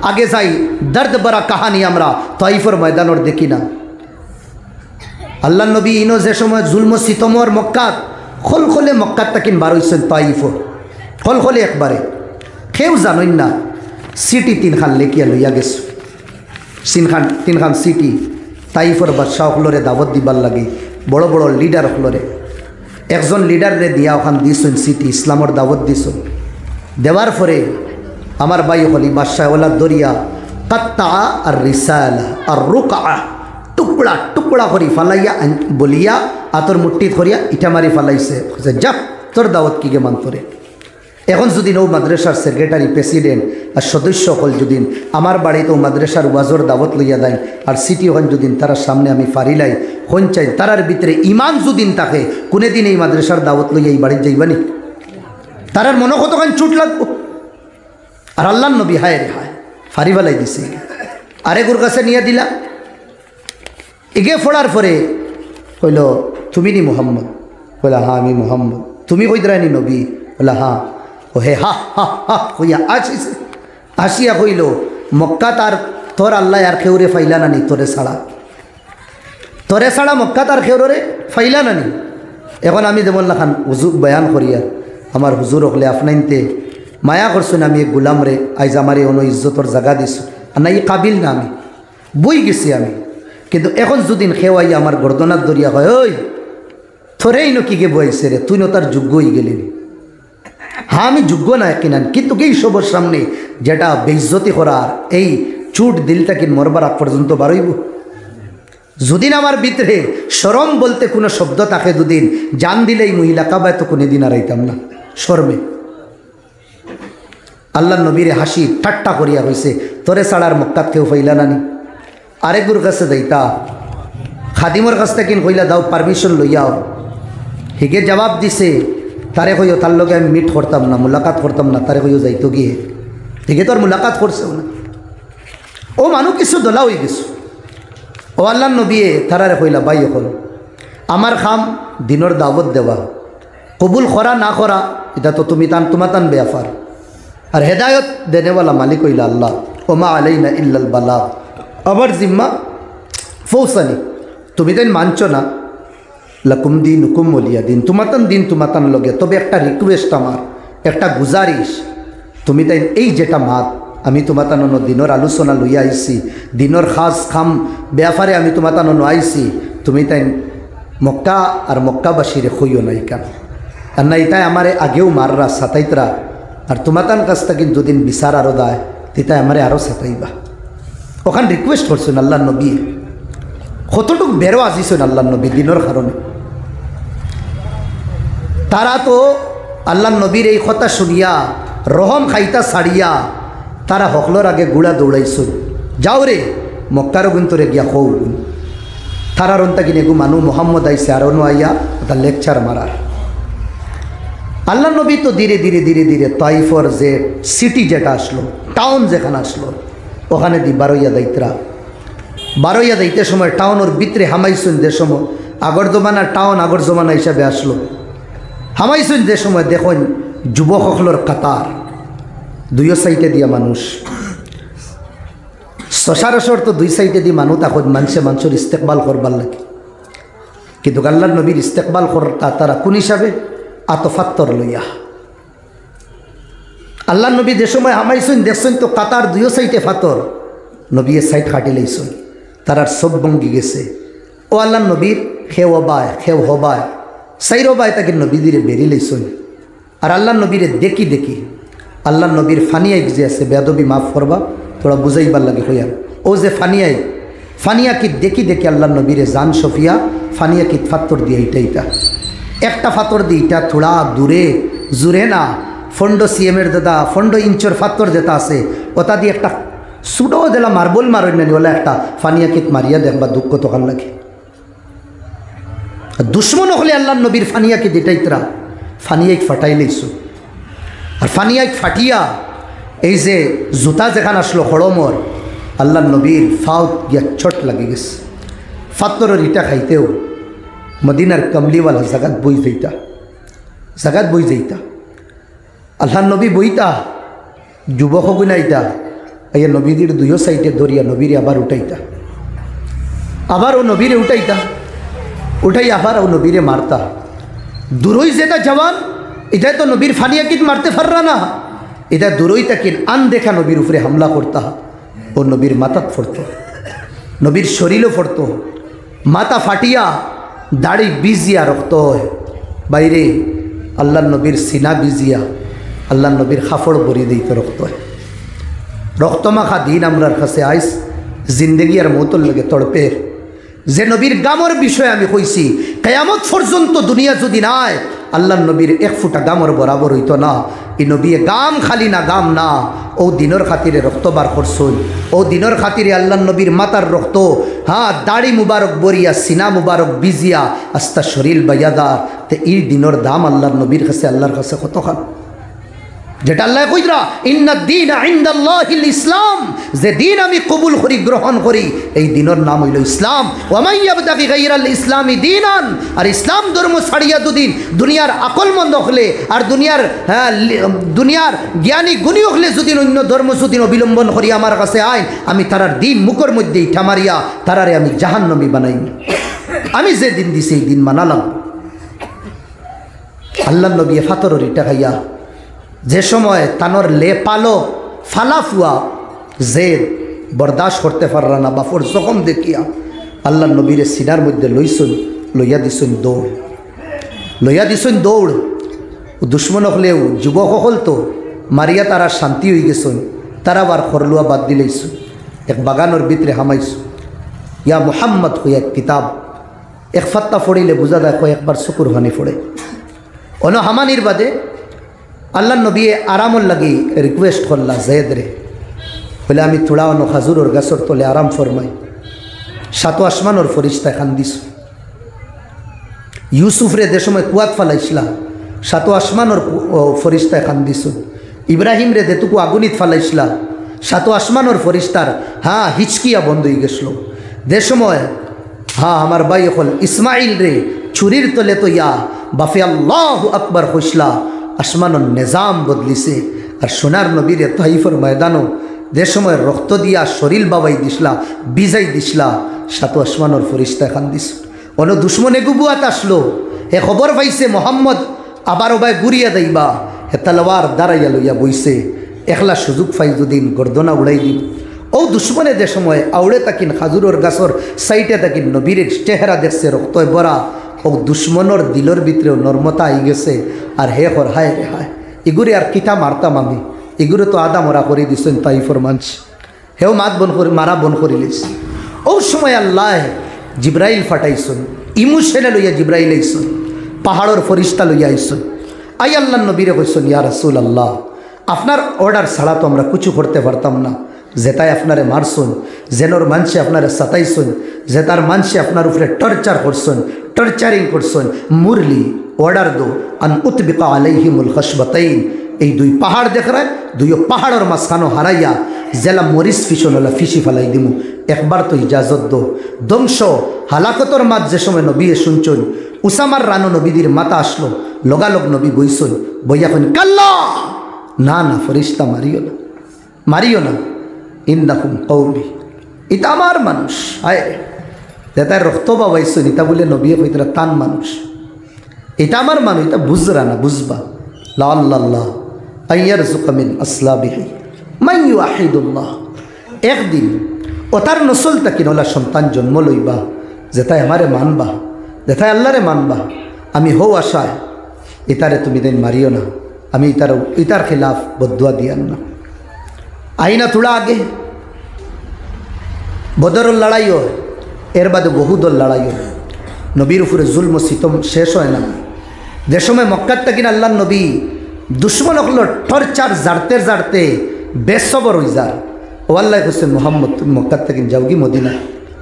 আগে যাই দর্দ ভরা কাহানি আমরা তাইফের ময়দানের দেখি না। আল্লাহ নবী ইনো যে সময় জুলম সিতমর মক্কাত খলখলে মক্কাত তাকিন বার হইছেন তাইফর খলখলে একবারে কেউ জানেন না। সিটি তিনখান লেখিয়া লইয়া গেছো তিনখান সিটি তাইফর বাদশাহ হলরে দাবত দিবার লাগে বড় বড় লিডার হলরে একজন লিডারে দিয়া ওখান দিছেন সিটি ইসলামর দাবত দিছেন। দেওয়ার পরে আমার ভাই হলি বাদশাহওয়ালা দরিয়া কাত্তা আর রিসালা আর রুকা টুকড়া টুকড়া করি ফালাইয়া বলিয়া আতর মুট্টি ধরিয়া ইটা মারি ফালাইছে যা তোর দাওয়াত কি গে মানতরে। এখন যদি ও মাদ্রাসার সেক্রেটারি প্রেসিডেন্ট আর সদস্য হল যদি আমার বাড়িতে মাদ্রাসার ওয়াজর দাওয়াত লইয়া দেয় আর সিটি হন যদি তার সামনে আমি ফারিলাই হন চাই তারার ভিতরে ইমান যদিন থাকে কোনে দিন এই মাদ্রাসার দাওয়াত লইয়া এই বাড়িতে যাইবানি তারার মনে কতক্ষণ চুট লাগবো। আর আল্লাহ নবী হায় রে হায় ফারি ফেলাই দিছে আরেকুর কাছে নিয়ে দিলা এগে ফোড়ার পরে কইল তুমি নি মোহাম্মদ? কইলা হ্যাঁ আমি মোহাম্মদ। তুমি কইদ্রানি নবী? বলা হ্যাঁ। ও হে হা হা হা হইয়া আসিছে আসিয়া কইল মক্কা তার তোর আল্লাহ আর খেউরে ফাইলা নানি তোরে ছাড়া মক্কা তার খেউরে ফাইলা নানি। এখন আমি যেমন লাখান হুজুর বয়ান করিয়া আমার হুজুর হলে আপনাইনতে মায়া করছেন আমি এক গুলাম রে আইজ আমার অন্য ইজ্জতর জায়গা দিছো আর না এই কাবিল না আমি বই গেছি আমি। কিন্তু এখন যদিন খেওয়াই আমার গর্দনার দরিয়া হয় ওই থরেই ন কিকে বইছে রে তুই ন তার যোগ্য হয়ে গেলি। হ্যাঁ আমি যোগ্য না কিনান কিন্তু এই সবর সামনে যেটা বেইজ্জতি করার এই চুট দিলটা কি মরবার আগ পর্যন্ত বারইব। যদিন আমার ভিতরে শরম বলতে কোনো শব্দ থাকে দুদিন জান দিলেই মহিলা কাবায় তো কোনো দিন আর আইতাম না শর্মে। আল্লাহ নবীরে হাসি ঠাট্টা করিয়া হয়েছে তোরে ছাড়ার মক্কাত কেউ ফাইলা নানি। আরেকগুর কাছে যাইতা খাদিমর কাছ থেকে কইলা দাও পারমিশন লইয়াও। হিগে জবাব দিছে তারে কইও তার লগে আমি মিট করতাম না মুলাকাত করতাম না তারে কইও যাইতো গিয়ে হিগে তো আর মুলাকাত করছেও না ও মানুষ কিছু দোলা হয়ে গেছো। ও আল্লাহ নবী তারারে কইলা ভাই এখন আমার খাম দিনের দাওয়াত দেওয়া কবুল করা না করা এটা তো তুমি তোমার তান বেয়াফার আর হেদায়ত দেনেওয়ালা মালিক হইলা আল্লাহ ওমা আলাইনা ইল্লাল বালাগ আবার জিম্মা ফৌসানি তুমি তাই মানছ না লকুম দিন হুকুম বলিয়া দিন তোমাতান লগে। তবে একটা রিকোয়েস্ট আমার একটা গুজারিশ তুমি তাই এই যেটা মাত আমি তোমাতান দিনের আলোচনা লইয়া আইছি দিনের খাস খাম ব্যাপারে আমি তোমাতান আইছি তুমি তাই মক্কা আর মক্কাবাসীরে খইও নাই কেন আর না এটাই আমারে আগেও মাররা সাতাইতরা আর তোমাতান কাছ থেকে যদিন বিচার আরও দেয় তেতাই আমারে আরও সাতাইবা। ওখান রিকোয়েস্ট করছেন আল্লাহ নবী কতটুকু বেরো আসিছেন আল্লাহ নবী দিনের কারণে। তারা তো আল্লাহ নবীর এই কথা শুনিয়া রহম খাইতা ছাড়িয়া তারা হকলোর আগে গুড়া দৌড়াইছেন যাও রে মক্কার গুন্তরে গিয়া হৌ তারার অন্তা কিনে গু মানু মোহাম্মদ আইসে আর অন্য আইয়া ওটা লেকচার মারার। আল্লাহ নবী তো ধীরে ধীরে ধীরে ধীরে তাইফর যে সিটি যেটা আসলো টাউন যেখানে আসলো ওখানে দি বারোইয়া দাইতে সময় টাউনের ভিতরে হামাইছুন যে সময় আগর জমানার টাউন আগর জমানা হিসাবে আসলো হামাইছুন যে সময় দেখুন যুবকসকলের কাতার দুইও সাইডে দিয়া মানুষ সচরাচর তো দুই সাইডে দিয়ে মানুষ তখন মানুষের ইস্তেকবাল করবার লাগে কিন্তু আল্লাহর নবীর ইস্তেকবাল করতা তারা কোন হিসাবে আতফাত্তর লইয়া। আল্লাহ নবী যে সময় হামাইছুন দেখছেন তো কাতার দুইও সাইডে ফাতর নবী সাইড কাটি লইছুন তারার সব ভঙ্গি গেছে। ও আল্লাহ নবীর খেও হবায় সাইরবায় তাকে নবী দিরে বেরি লইছুন আর আল্লাহ নবীরে দেখি আল্লাহ নবীর ফানিয়াই যে আছে বেদবি মাফ করবা তোরা বুঝাইবার লাগে হইয়ার ও যে ফানিয়া কি দেখি আল্লাহ নবীরে জান সফিয়া ফানিয়া কি ফাত্তর দিয়ে এইটা একটা ফাতর দিয়ে এটা থোড়া জুড়ে না ফন্ড সিএমের যেটা ফন্ড ইঞ্চর ফাত্তর যেটা আছে ওটা দিয়ে একটা সুডো দিলা মার্বল মারেন না ওলা একটা ফানিয়া কিত মারিয়া দেখবা দুঃখ তখন লাগে। দুশ্মন হলে আল্লাহ নবীর ফানিয়াকে যেটাইতরা ফানিয়াই ফাটাই লইছো আর ফানিয়াই ফাটিয়া এই যে জুতা যেখানে আসলো হড়মর আল্লাহ নবীর ফাউত গিয়া চট লাগে গেছে ফাত্তরের ইটা খাইতেও মদিনার কমলিওয়ালা জাগাত বই যাইতা আল্লাহ নবী বইতা যুবক গুনাইতা এই নবীদের দুইও সাইডে দরিয়া নবীরে আবার উঠাইতা, আবার ও নবীরে উঠাইতা, উঠাই আবার ও নবীরে মারতা। দূরই যেটা জওয়ান, এটা তো নবীর ফানিয়াকিত মারতে পাররা না, এটা দূরই তাকিন আন দেখা নবীর উপরে হামলা করতা। ও নবীর মাথাত ফরত, নবীর শরীরও ফরত, মাথা ফাটিয়া দাড়ি বিজিয়া রক্ত হয় বাইরে, আল্লাহ নবীর সিনা বিজিয়া আল্লাহ নবীর খাফড় ভরি দিতে রক্ত হয়। রক্তমাখা দিন আমরার কাছে আইস, জিন্দগি আর মৌতর লাগে তড়পের। যে নবীর গামর বিষয়ে আমি কইছি, কিয়ামত পর্যন্ত দুনিয়া যদি নাই আল্লাহ নবীর এক ফুটা গামর বরাবর হইতো না। এই নবী গাম খালি না, গাম না, ও দিনের খাতিরে রক্ত বার করছুন, ও দিনের খাতিরে আল্লাহ নবীর মাতার রক্ত, হ্যাঁ দাড়ি মুবারক বরিয়া সিনা মুবারক বিজিয়া আস্তা শরীর বাইয়াদার। তো এই দিনের দাম আল্লাহর নবীর কাছে, আল্লাহর কাছে কতখান, যেটা আল্লাহ কইরা ইন্নাদ-দীনা ইনদাল্লাহিল ইসলাম, যে দিন আমি কবুল করি গ্রহণ করি এই দিনের নাম হইল ইসলাম। ওয়া মান ইয়াবতাগি গায়রাল ইসলামি দীনান, আর ইসলাম ধর্ম ছাড়িয়া দুদিন দুনিয়ার আকলমন্দ হলে আর দুনিয়ার জ্ঞানী গুণী হলে যদি অন্য ধর্ম যদি অবলম্বন করি আমার কাছে আইন, আমি তারার দিন মুখের মধ্যেই ঠামারিয়া তারারে আমি জাহান্নামী বানাই। আমি যে দিন দিছি এই দিন মানালাম। আল্লাহ নবী ফাতরের ইটা খাইয়া যে সময় তানোর লে পালো ফালাফুয়া জেদ বরদাস্ত করতে পাররা না, বাফর জখম দেখিয়া আল্লাহ নবীরে সিনার মধ্যে লইছুন, লইয়া দিছুন দৌড়, লইয়া দিছুন দৌড়। দুশ্মন হলেও যুবক হল তো মারিয়া তারা শান্তি হয়ে গেছুন, তারা আবার খরলুয়া বাদ দিলেইছুন, এক বাগানোর ভিতরে হামাইছুন। ইয়া মুহাম্মদ হইয়া এক কিতাব, এক ফাত্তা ফড়িলে বুঝা দেয় কয়েকবার শুকুর হানি ফোড়ে। অন হামানির বাদে আল্লাহ নবী আরামর লাগি রিকোয়েস্ট করলা জেদ রে, বলে আমি থোড়া অন খাজুরর গাছর তলে আরাম ফরমাই। সাতো আসমানোর ফরিস্তা খান দিস। ইউসুফ রে যে সময় কুয়াত ফালাইছিলা সাতো আসমানোর ফরিস্তায় খান দিস। ইব্রাহিম রে যেটুকু আগুনিত ফালাইছিলা সাতো আসমানোর ফরিস্তার হিচকিয়া বন্ধ হয়ে গেছিল। যে সময় আমার ভাই হল ইসমাইল রে ছুরির তলে তো ইয়া বাফে আল্লাহু আকবার হইসলা, আসমানোর নিজাম বদলিছে। আর সোনার নবীর তাইফের ময়দানও যে সময় রক্ত দিয়া শরীর বাবাই দিসলা, বিজাই দিসলা, সাতো আসমানোর ফরিস্তা খান দিস। অন্য দুশ্মনে গুবুয়াত আসলো, হে খবর পাইছে মোহাম্মদ আবার ওবাই গুড়িয়া দেইবা, হে তালওয়ার দাঁড়াইয়া লইয়া বইছে, একলা সুযোগ পাই দুদিন গর্দনা উড়াই দিন। ও দুশ্মনে যে সময় আউড়ে তাকিন খাজুরের গাছর সাইটে তাকিন নবীর চেহারা দেখছে রক্তয় ভরা, ও দুশ্মনের দিলর ভিতরেও নর্মতা আই গেছে। আর হে হর হায় রে হায়, এগুলি আর কিতা মারতাম আমি, এগুলো তো আদা মরা করে দিচ্ছেন তাইফর মানছ, হেও মাত বন করে মারা বন করিলিস। ও সময় আল্লাহ জিব্রাইল ফাটাইছুন, ইমোশনে লইয়া জিব্রাইল আইসুন, পাহাড়ের ফরিস্তা লইয়া আইসুন। আই আল্লাহ নবীরে কইসুন, ইয়া রাসূল আল্লাহ, আপনার অর্ডার ছাড়া তো আমরা কিছু করতে পারতাম না। যেটাই আপনারে মারছুন, যেনোর মানসে আপনারে সাতাইছুন, যেটার মানসে আপনার উপরে টর্চার করছুন, টর্চারিং করছুন, মুরলি অর্ডার দো আন উতবিকা আলাইহিমুল খসবাতাইন, এই দুই পাহাড় দেখরা দুই পাহাড়ের মাঝখানো হারাইয়া জেলা মরিস ফিসনলা ফিসি ফেলাই দিমু, একবার তো ইজাজত দো। ধ্বংস হালাকতর মাত যে সময় নবী শুনছুন, উসামার রানো নবীদের মাথা আসলো, লগালগ নবী বইছুন, বইয়া কইন কাল্লা, না না ফরিস্তা মারিও না, মারিও না, ইন্নাকুম কওমি, এটা আমার মানুষ। আয় যেটাই রক্ত বাবাইছুন এটা বলে নবী কইতরা তান মানুষ, এটা আমার মানুষ, এটা বুঝরা না, বুঝবা। লাল্লাল্লাহ আইয়ারযুকা মিন আসলাবিহি মান ইউহিদুল্লাহ, একদিন ও তার নসল তাকিন ওলা সন্তান জন্ম লইবা, যেটাই আমারে মানবা, যেটাই আল্লাহরে মানবা। আমি হও আশায় ইতারে তুমি দিন মারিও না, আমি ইতার খিলাফ বদুয়া দিয়ান না। আইনা তোড়া আগে বদরের লড়াই হয়, এর বাদে বহুদল লড়াই হয়, নবীর উপরে জুলম সিতম শেষ হয় না। যে সময় মক্কার তাকিন আল্লাহ নবী দুশ্মন হল টর্চার জাড়তে জাড়তে বেসবর হয়ে যার, ও আল্লাহ হোসেন মোহাম্মদ তুমি মক্কার তাকিন যাও কি মদিনা।